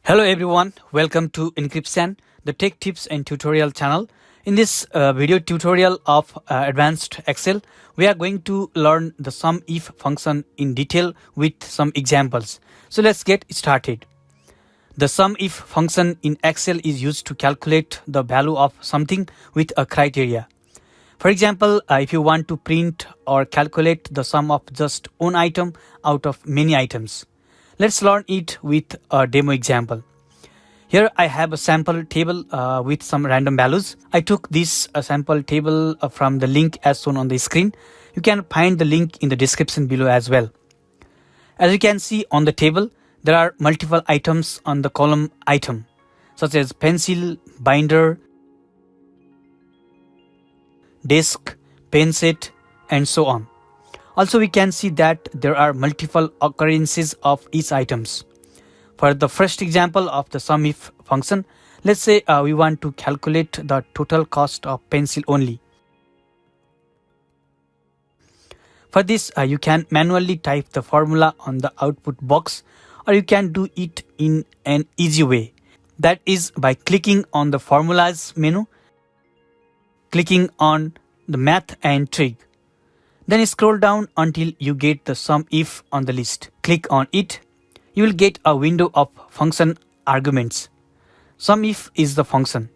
Hello everyone, welcome to Encryption, the tech tips and tutorial channel. In this video tutorial of advanced Excel, we are going to learn the sumif function in detail with some examples. So let's get started. The sumif function in Excel is used to calculate the value of something with a criteria. For example, if you want to print or calculate the sum of just one item out of many items. Let's learn it with a demo example. Here I have a sample table with some random values. I took this sample table from the link as shown on the screen. You can find the link in the description below as well. As you can see on the table, there are multiple items on the column item, such as pencil, binder, desk, pen set, and so on. Also, we can see that there are multiple occurrences of each items. For the first example of the sumif function, let's say we want to calculate the total cost of pencil only. For this, you can manually type the formula on the output box, or you can do it in an easy way. That is by clicking on the formulas menu, clicking on the math and trig. Then scroll down until you get the sumif on the list. Click on it. You will get a window of function arguments. Sumif is the function.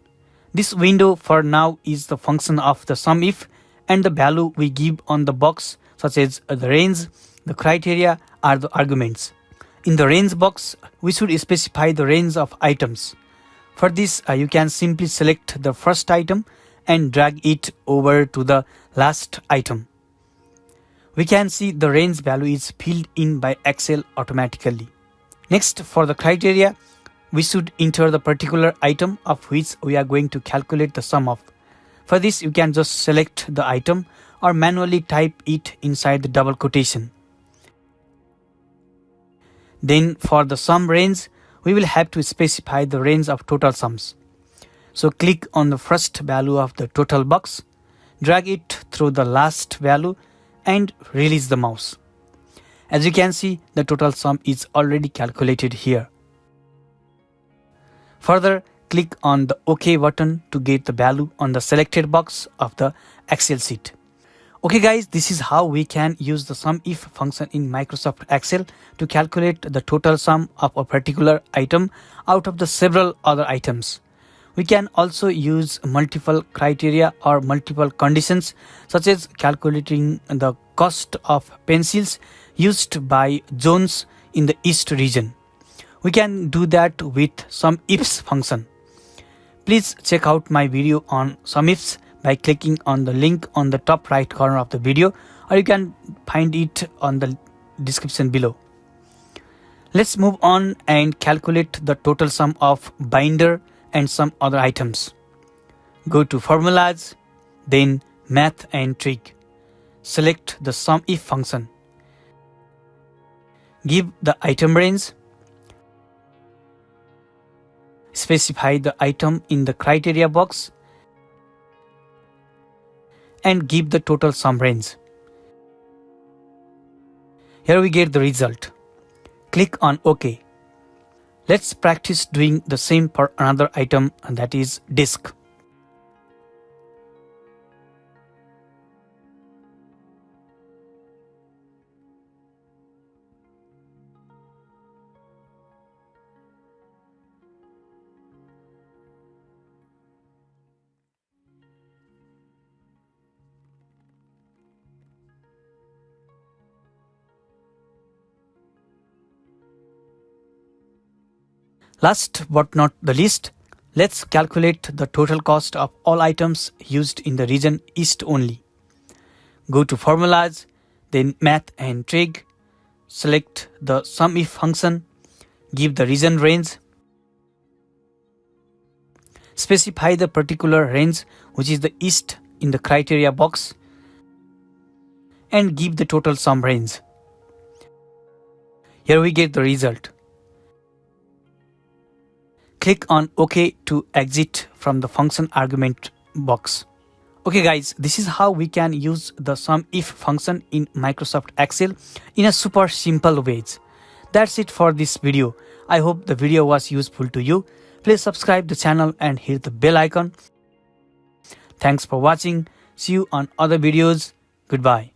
This window for now is the function of the sumif, and the value we give on the box, such as the range, the criteria, are the arguments. In the range box, we should specify the range of items. For this, you can simply select the first item and drag it over to the last item. We can see the range value is filled in by Excel automatically. Next, for the criteria, we should enter the particular item of which we are going to calculate the sum of. For this, you can just select the item or manually type it inside the double quotation. Then for the sum range, we will have to specify the range of total sums. So click on the first value of the total box, drag it through the last value, and release the mouse. As you can see, the total sum is already calculated here. Further, click on the OK button to get the value on the selected box of the Excel sheet. Okay guys, this is how we can use the sumif function in Microsoft Excel to calculate the total sum of a particular item out of the several other items. We can also use multiple criteria or multiple conditions, such as calculating the cost of pencils used by Jones in the East region. We can do that with sumifs function. Please check out my video on sumifs by clicking on the link on the top right corner of the video, or you can find it on the description below. Let's move on and calculate the total sum of binder and some other items. Go to formulas, then math and trig. Select the sumif function. Give the item range. Specify the item in the criteria box and give the total sum range. Here we get the result. Click on OK. Let's practice doing the same for another item, and that is disk. Last but not the least, let's calculate the total cost of all items used in the region East only. Go to formulas, then math and trig. Select the sumif function. Give the region range. Specify the particular range, which is the East, in the criteria box, and give the total sum range. Here we get the result. Click on OK to exit from the function argument box. Okay guys, this is how we can use the sumif function in Microsoft Excel in a super simple ways. That's it for this video. I hope the video was useful to you. Please subscribe the channel and hit the bell icon. Thanks for watching. See you on other videos. Goodbye.